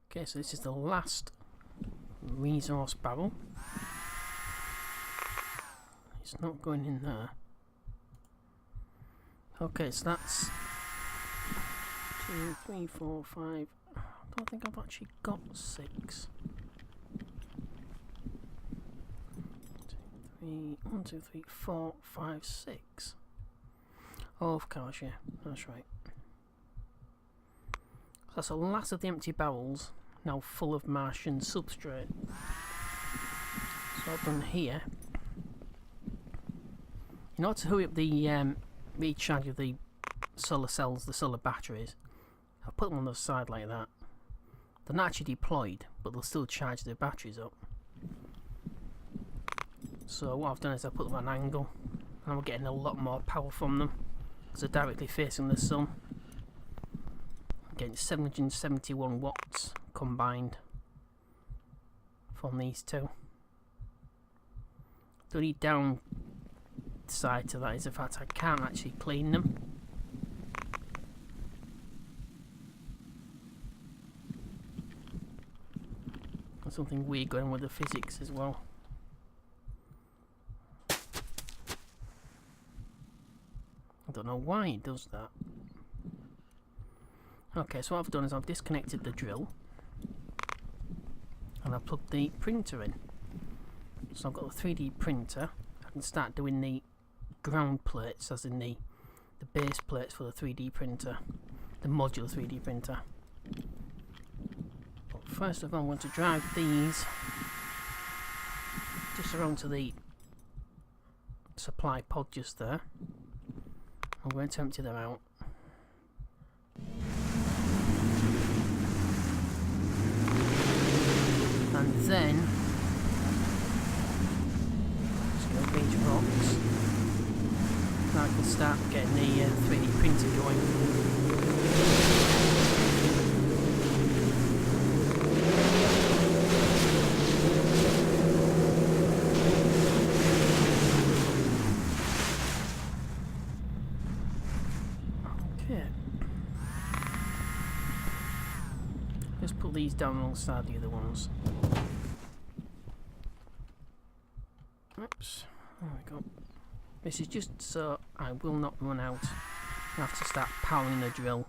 Okay, so this is the last resource barrel. It's not going in there. Okay, so that's 2, 3, 4, 5. I don't think I've actually got 6. 1, 2, 3, 4, 5, 6. Oh, of course, yeah, that's right. So that's the last of the empty barrels, now full of Martian substrate. So I've done here. In order to hurry up the recharge of the solar cells, the solar batteries, I'll put them on the side like that. They're not actually deployed, but they'll still charge their batteries up. So what I've done is I've put them at an angle, and I'm getting a lot more power from them because they're directly facing the sun. I'm getting 771 watts combined from these two. The only downside to that is the fact I can't actually clean them. There's something weird going on with the physics as well. I don't know why it does that. Okay, so what I've done is I've disconnected the drill and I've plugged the printer in. So I've got the 3D printer. I can start doing the ground plates, as in the base plates for the 3D printer, the modular 3D printer. But first of all, I'm going to drive these just around to the supply pod just there. I'm going to empty them out. And then just go to each box. Now I can start getting the 3D printer going. Just put these down alongside the other ones. Oops, there we go. This is just so I will not run out. I have to start powering the drill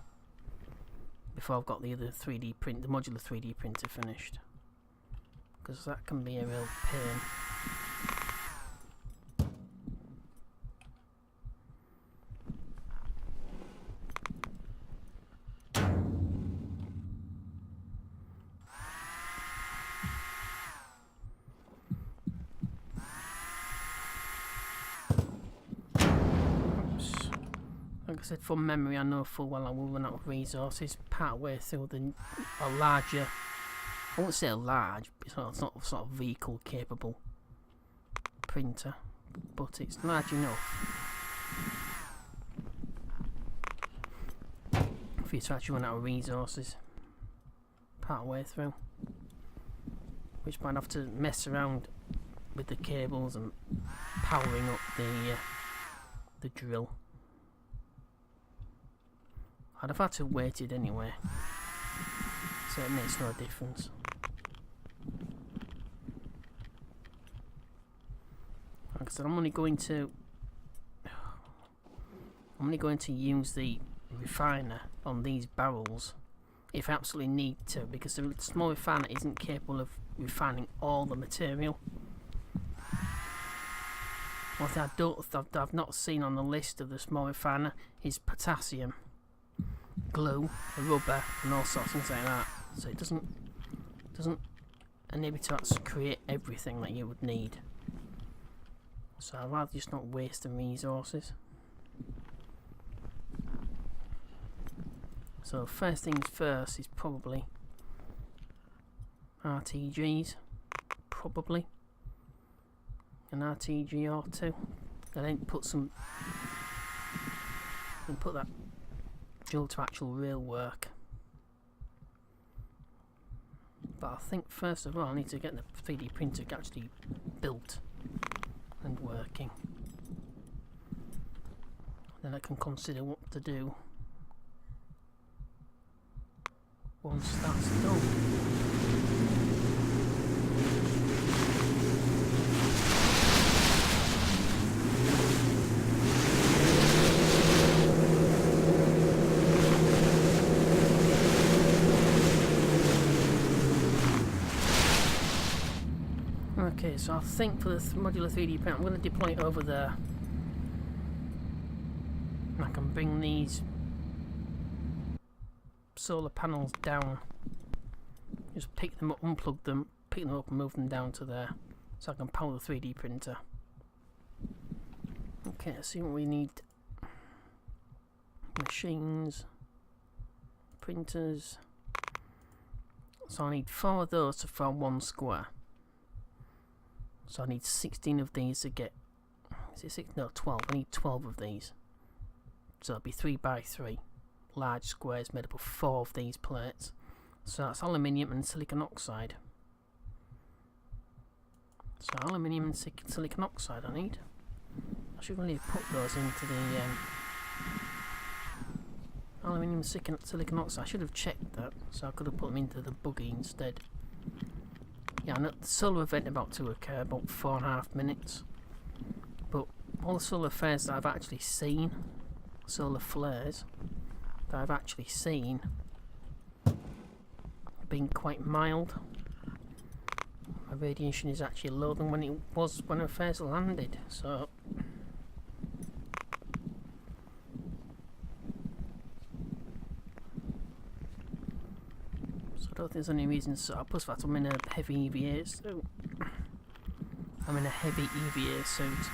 before I've got the other 3D print, the modular 3D printer finished, because that can be a real pain. Like I said, from memory, I know full well I will run out of resources part way through a larger, I won't say a large, it's not sort of vehicle capable printer, but it's large enough for you to actually run out of resources part way through, which might have to mess around with the cables and powering up the drill. I'd have had to wait it anyway, so it makes no difference. Like I said, I'm only going to use the refiner on these barrels if I absolutely need to, because the small refiner isn't capable of refining all the material. What I've not seen on the list of the small refiner is potassium, glue, rubber, and all sorts of things like that. So it doesn't enable you to actually create everything that you would need. So I'd rather just not waste the resources. So first things first is probably RTGs, probably an RTG or two. And then put that drill to actual real work. But I think first of all I need to get the 3D printer actually built and working. Then I can consider what to do once that's done. so I think for the modular 3D printer, I'm going to deploy it over there. And I can bring these solar panels down. Just pick them up, unplug them, pick them up and move them down to there. So I can power the 3D printer. Okay, let's see what we need. Machines. Printers. So I need 4 of those to form 1 square. So I need 16 of these to get... Is it 6? No, 12. I need 12 of these. So it'll be 3 by 3 large squares made up of 4 of these plates. So that's aluminium and silicon oxide. So aluminium and silicon oxide I need. I should really put those into the aluminium and silicon oxide. I should have checked that, so I could have put them into the buggy instead. Yeah, I know the solar event about to occur, about 4.5 minutes. But all the solar flares that I've actually seen, solar flares that I've actually seen, have been quite mild. My radiation is actually lower than when it was when I first landed, so I don't think there's any reason. So plus that I'm in a heavy EVA suit. I'm in a heavy EVA suit,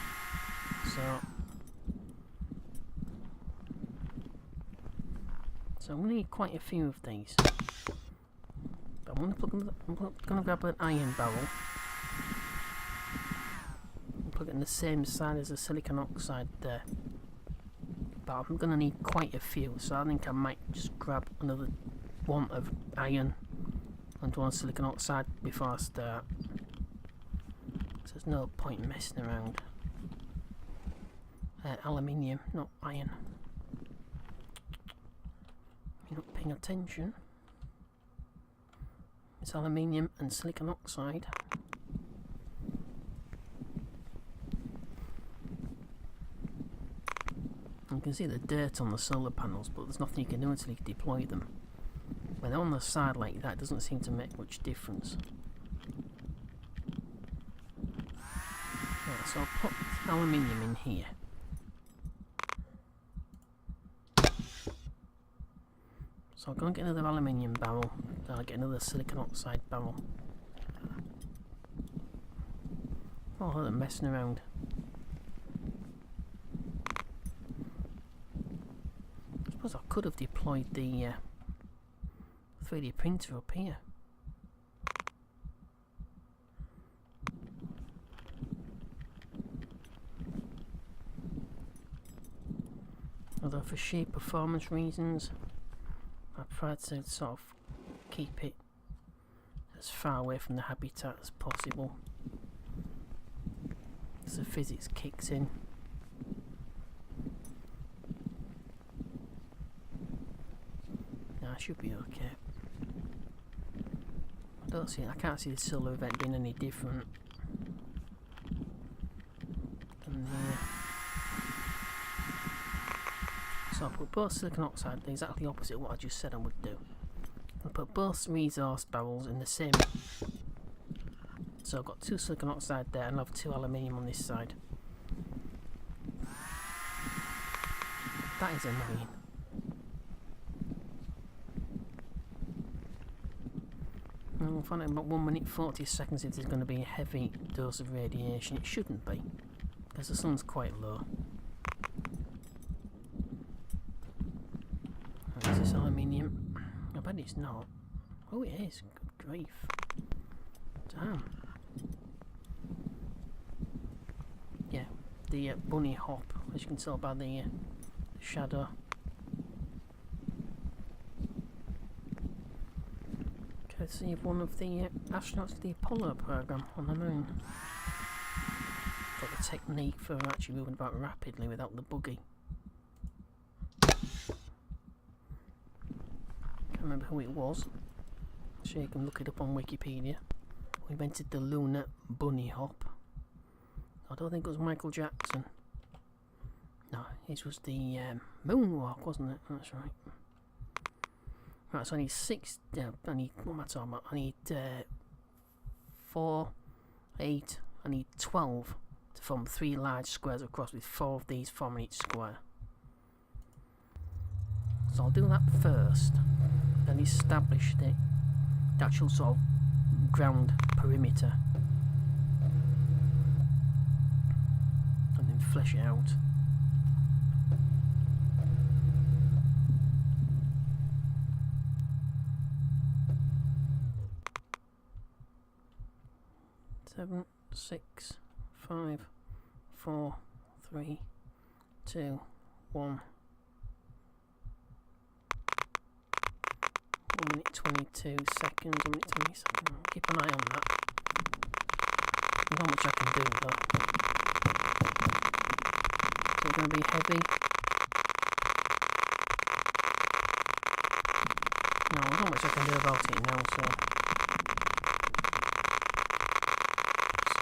so I'm going to need quite a few of these. But I'm going to grab an iron barrel and put it in the same side as the silicon oxide there. But I'm going to need quite a few, so I think I might just grab another one of iron and one silicon oxide before I start. So there's no point messing around. Aluminium, not iron. You're not paying attention. It's aluminium and silicon oxide. You can see the dirt on the solar panels, but there's nothing you can do until you deploy them. When they're on the side like that, it doesn't seem to make much difference. Right, so I'll put aluminium in here. So I'm going to get another aluminium barrel, then I'll get another silicon oxide barrel. Oh, they're messing around. I suppose I could have deployed the 3D printer up here. Although for sheer performance reasons, I tried to sort of keep it as far away from the habitat as possible, so the physics kicks in. Now I should be okay. I can't see the solar event being any different than there. So I'll put both silicon oxide, exactly opposite of what I just said I would do. I'll put both resource barrels in the same. So I've got 2 silicon oxide there and I'll have 2 aluminium on this side. That is annoying. We'll find out in about 1 minute 40 seconds if there's going to be a heavy dose of radiation. It shouldn't be, because the sun's quite low. Is this aluminium? I bet it's not. Oh, it is. Good grief. Damn. Yeah, the bunny hop, as you can tell by the shadow. Courtesy of one of the astronauts of the Apollo program on the moon. Got the technique for actually moving about rapidly without the buggy. Can't remember who it was. So you can look it up on Wikipedia. We invented the lunar bunny hop. I don't think it was Michael Jackson. No, his was the moonwalk, wasn't it? That's right. Right, so I need 6. What am I talking about? I need 4, 8, I need 12 to form 3 large squares across, with 4 of these forming each square. So I'll do that first, then establish the actual sort of ground perimeter, and then flesh it out. Seven, 6, 5, 4, 3, 2, 1. 1 minute 22 seconds, 1 minute 20 seconds. Keep an eye on that. There's not much I can do though. So it's going to be heavy. No, there's not much I can do about it now, so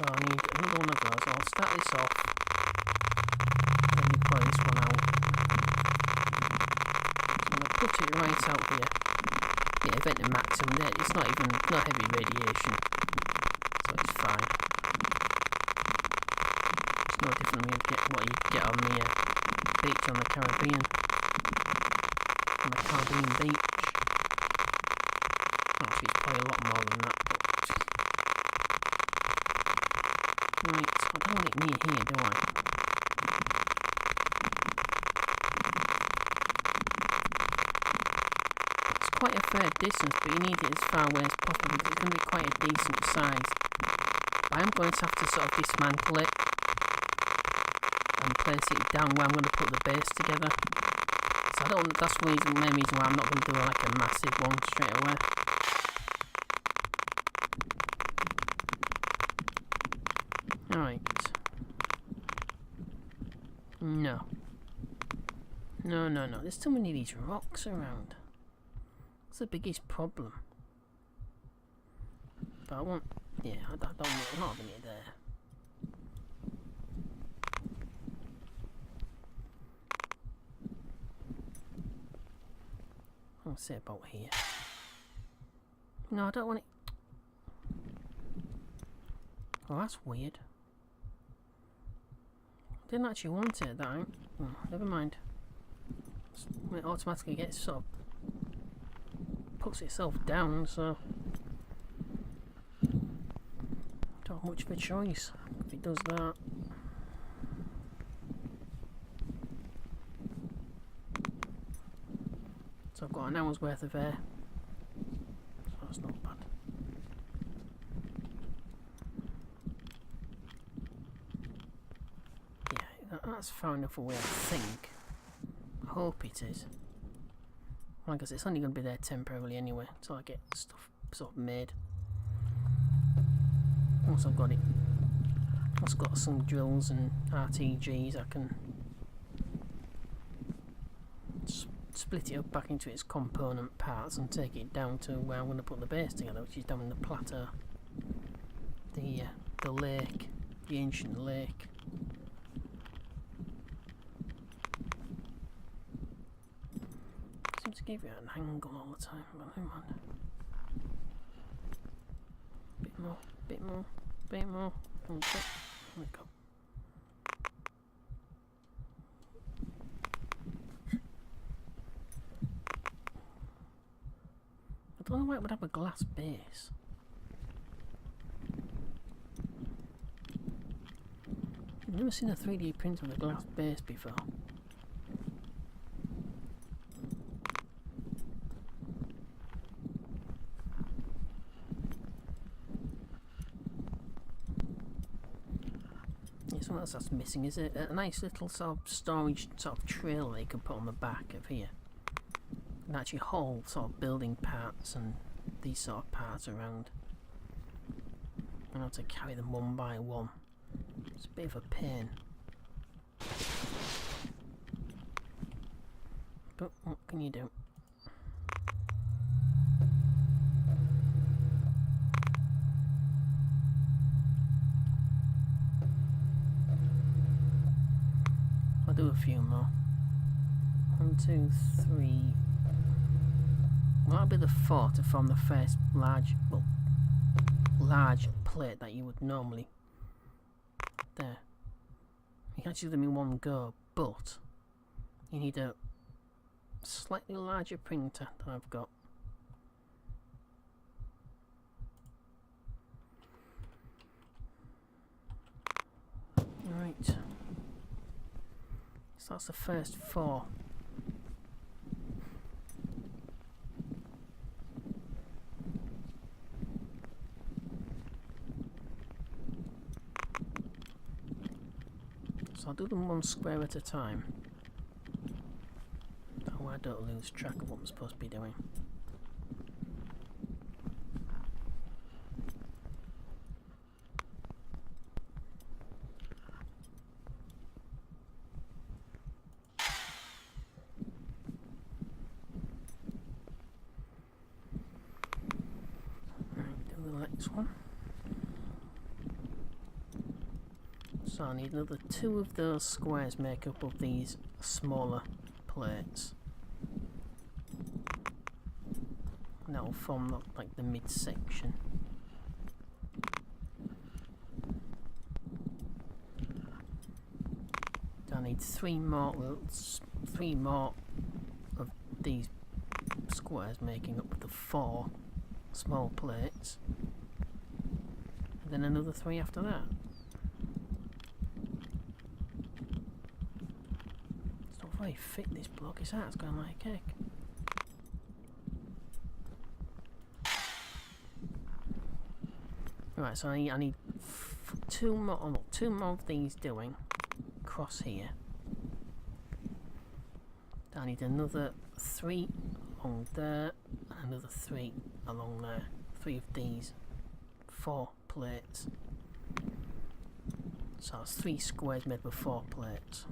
I need another one of those. I'll start this off, then deploy this one out. So I'm going to put it right out here. Yeah, event to maximum there. It's not heavy radiation, so it's fine. It's no different than what you get on the beach on the Caribbean. On the Caribbean beach. Actually, it's probably a lot more than that. Right, so I don't want it near here, do I? It's quite a fair distance, but you need it as far away as possible because it's going to be quite a decent size. But I'm going to have to sort of dismantle it and place it down where I'm going to put the base together. So I don't. That's the main reason why I'm not going to do like a massive one straight away. Alright. No. No. There's too many of these rocks around. That's the biggest problem. But I want... Yeah, I don't want... I'm not having it there. I'll say about here. No, I don't want it... Oh, that's weird. Didn't actually want it, that ain't. Oh, never mind. It automatically gets sort of puts itself down, so don't have much of a choice if it does that. So I've got an hour's worth of air, so that's not bad. That's far enough away, I think. I hope it is. Like I said, it's only going to be there temporarily anyway, until I get stuff sort of made. Once I've got it, once I've got some drills and RTGs, I can split it up back into its component parts and take it down to where I'm going to put the base together, which is down in the plateau. The lake, the ancient lake. Seems to give you an angle all the time, but never mind. Bit more. There we go. I don't know why it would have a glass base. I've never seen a 3D print with a glass base before. Something else that's missing is a nice little sort of storage sort of trailer they can put on the back of here. And actually hold sort of building parts and these sort of parts around. I have to carry them one by one. It's a bit of a pain. But what can you do? I'll do a few more. 1, 2, 3. Well, that'll be the 4 to form the first large plate that you would normally actually do them in one go, but you need a slightly larger printer than I've got. Right, so that's the first 4. So I'll do them 1 square at a time. That way I don't lose track of what I'm supposed to be doing. Right, do the next one. So I need another 2 of those squares make up of these smaller plates. And that will form like the midsection. I need 3 more of these squares making up the 4 small plates. And then another 3 after that. Very fit this block, his heart's going like a cake. Right, so I need 2 more of these doing across here. I need another 3 along there and another 3 along there. 3 of these 4 plates. So that's 3 squares made with 4 plates.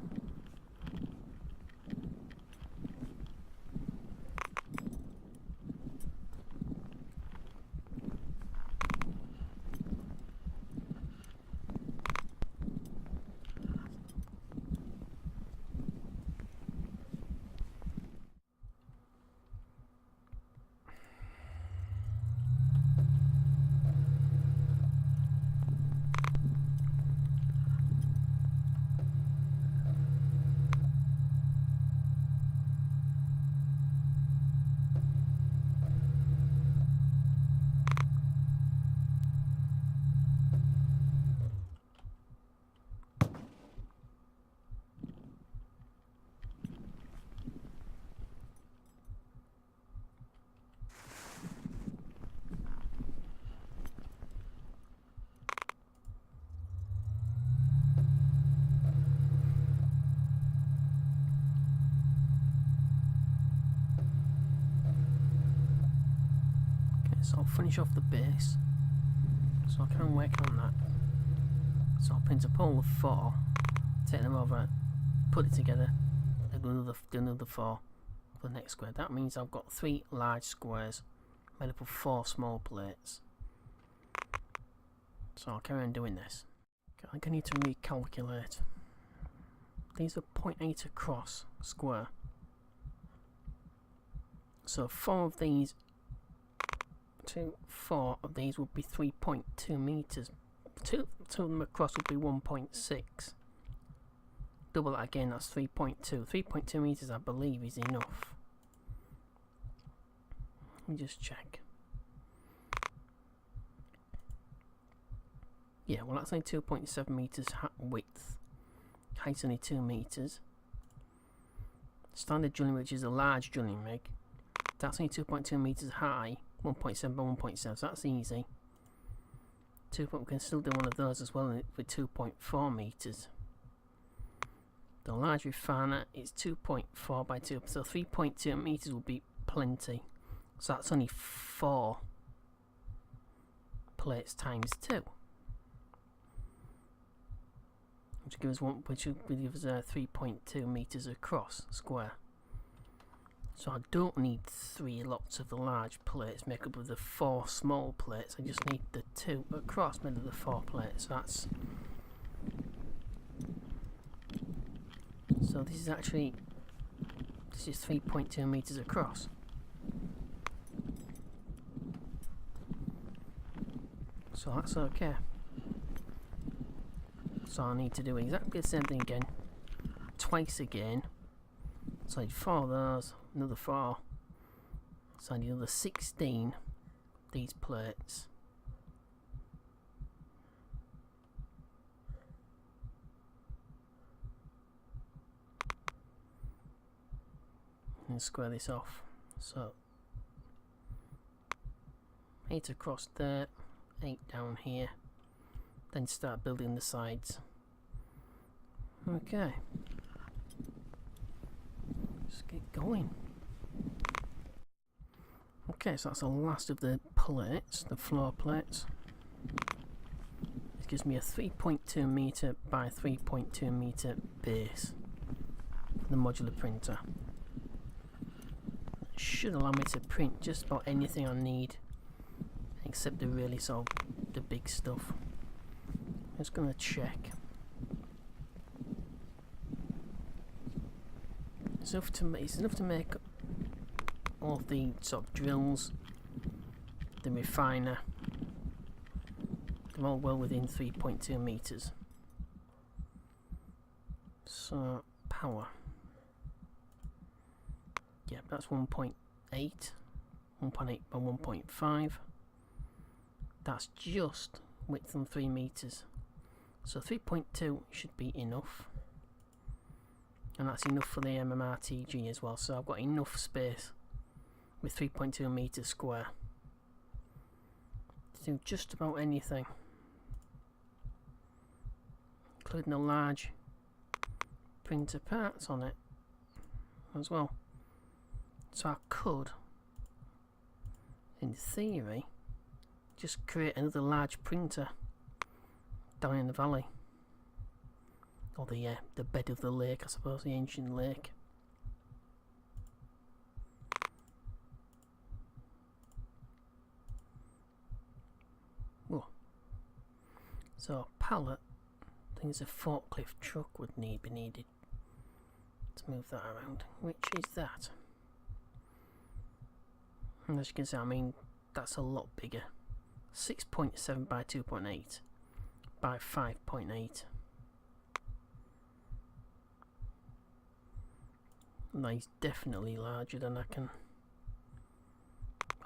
So I'll finish off the base, so I can work on that. So I'll print up all the 4, take them over, put it together, and do another 4 for the next square. That means I've got 3 large squares made up of 4 small plates. So I'll carry on doing this. Okay, I think I need to recalculate. These are 0.8 across square. So 4 of these 4 of these would be 3.2 meters. 2 of them across would be 1.6. Double that again, that's 3.2. 3.2 meters, I believe, is enough. Let me just check. Yeah, well, that's only 2.7 meters width. Height's only 2 meters. Standard drilling, which is a large drilling rig, that's only 2.2 meters high. 1.7 by 1.7, so that's easy. We can still do one of those as well with 2.4 meters. The large refiner is 2.4 by 2, so 3.2 meters will be plenty. So that's only 4 plates times 2, which gives us 3.2 meters across square. So I don't need 3 lots of the large plates make up of the 4 small plates. I just need the 2 across made of the 4 plates. So this is 3.2 meters across. So that's okay. So I need to do exactly the same thing again, twice again. So I need 4 of those, another 4. So I need another 16 of these plates. And square this off. So 8 across there, 8 down here. Then start building the sides. Okay. Let's get going. Okay, so that's the last of the plates, the floor plates. This gives me a 3.2 meter by 3.2 meter base for the modular printer. It should allow me to print just about anything I need, except the really sort of the big stuff. I'm just going to check. It's enough to make all of the sort of drills, the refiner. They're all well within 3.2 meters. So power. Yeah, that's 1.8. 1.8 by 1.5. That's just width on 3 meters. So 3.2 should be enough. And that's enough for the MMRTG as well. So I've got enough space with 3.2 meters square to do just about anything, including the large printer parts on it as well. So I could, in theory, just create another large printer down in the valley, or the bed of the lake, I suppose, the ancient lake. Whoa. So a pallet, I think it's a forklift truck would be needed to move that around. Which is that? And as you can see, I mean, that's a lot bigger. 6.7 by 2.8 by 5.8. That is definitely larger than I can.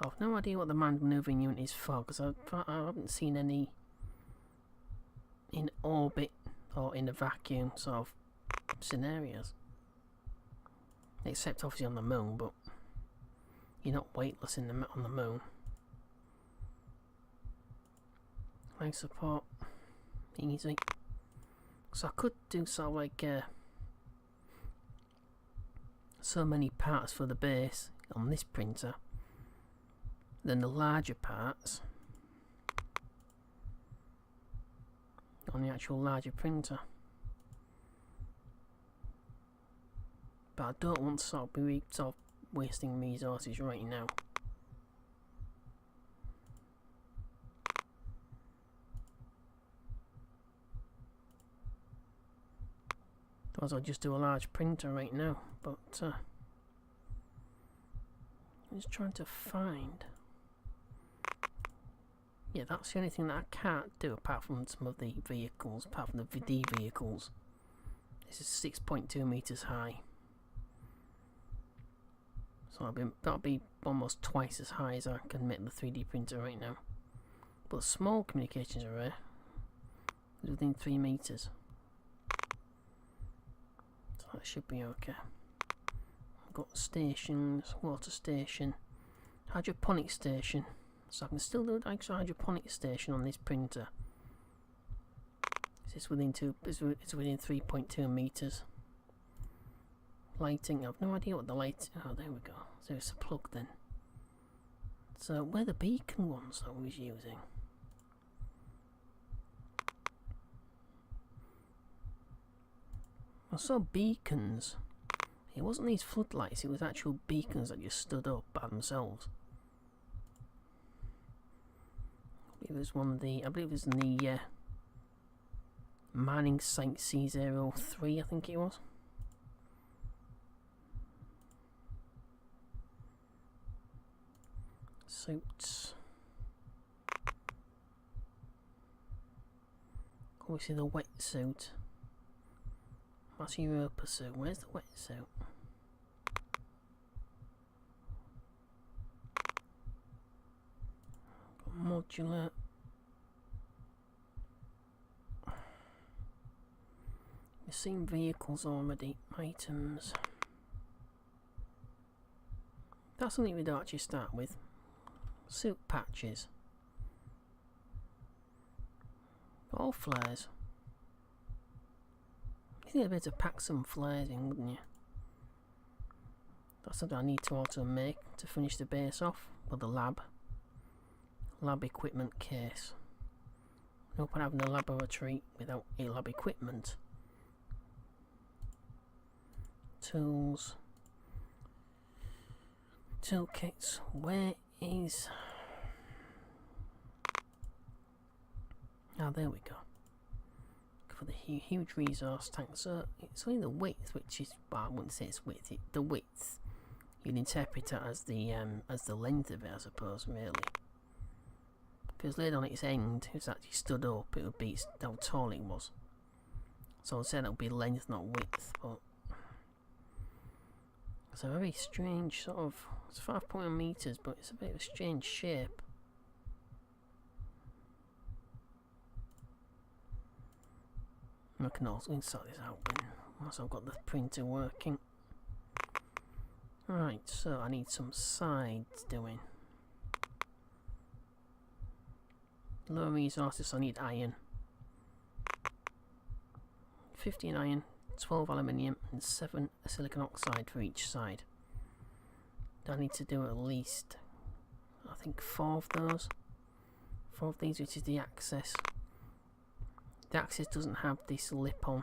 I've no idea what the manned maneuvering unit is for, because I haven't seen any in orbit or in a vacuum sort of scenarios. Except obviously on the moon, but you're not weightless on the moon. Life support, easy. So I could do sort of like so many parts for the base on this printer, then the larger parts on the actual larger printer. But I don't want to sort of be wasting resources right now. Otherwise I'll just do a large printer right now, but I'm just trying to find. Yeah, that's the only thing that I can't do apart from some of the vehicles, apart from the VD vehicles. This is 6.2 meters high. So that'll be almost twice as high as I can make the 3D printer right now. But small communications array is within 3 meters. So that should be okay. I've got stations, water station, hydroponic station. So I can still do an extra hydroponic station on this printer. It's within 3.2 meters. Lighting, I've no idea what the light. Oh, there we go. So it's a plug then. So where the beacon ones that I was using. I saw beacons. It wasn't these floodlights, it was actual beacons that just stood up by themselves. I believe it was one of the, I believe it was in the mining site C03, I think it was. Suits. Obviously the wetsuit. That's your Europa suit. Where's the wetsuit? Modular. We've seen vehicles already. Items. That's something we don't actually start with. Suit patches. All flares. You need a bit to pack some flares in, wouldn't you? That's something I need to auto make to finish the base off. Or the lab. Lab equipment case. No point having a laboratory without a lab equipment. Tools. Toolkits. Where is... Ah, there we go. For the huge resource tank. So it's only the width, which is, well, I wouldn't say it's width. The width, you'd interpret it as the length of it, I suppose. Really, if it was laid on its end, it was actually stood up, it would be how tall it was. So I'd say that would be length, not width. But it's a very strange sort of. It's 5.1 meters, but it's a bit of a strange shape. I can also sort this out once I've got the printer working. Right, so I need some sides doing. Low resources, so I need iron. 15 iron, 12 aluminium, and 7 silicon oxide for each side. I need to do at least, I think, 4 of those. 4 of these, which is the access. The axis doesn't have this lip on,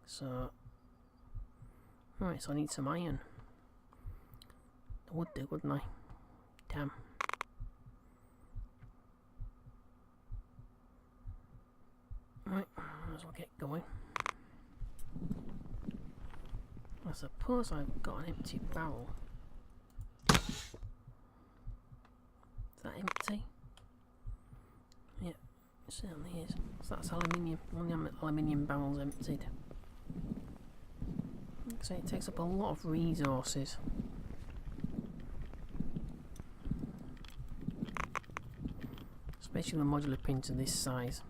so right. So I need some iron. I would do, wouldn't I? Damn. Right, might as well get going. I suppose I've got an empty barrel. Is that empty? Yeah, it certainly is. So that's aluminium. Only aluminium barrels emptied. So it takes up a lot of resources. Especially a modular printer this size.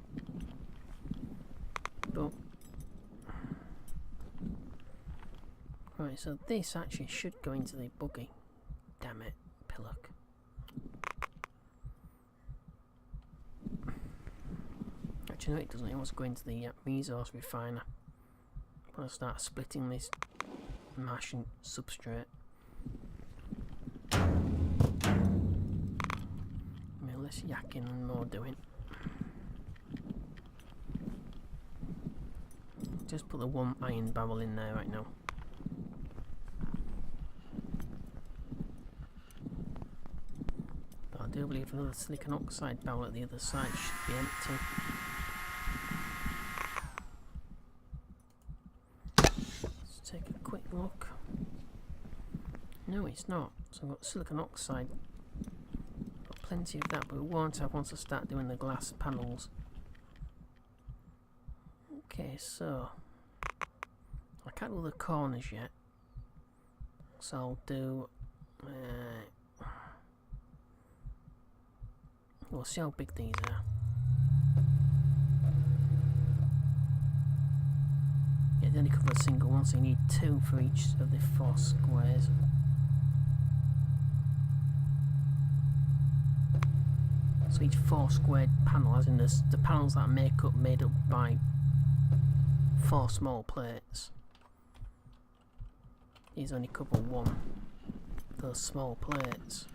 But right, so this actually should go into the buggy. Damn it, pillock. Actually, no, it doesn't. It wants to go into the resource refiner. I'm going to start splitting this Martian substrate. Less yakking and more doing. Just put the 1 iron barrel in there right now. But I do believe another silicon oxide barrel at the other side should be empty. Let's take a quick look. No, it's not. So I've got silicon oxide. Got plenty of that, but we won't have once I start doing the glass panels. Okay, so I can't do the corners yet, so I'll do. We'll see how big these are. Yeah, they only cover a single one, so you need 2 for each of the 4 squares. So each 4 squared panel, as in the panels that are made up by 4 small plates. These only cover 1 of those small plates.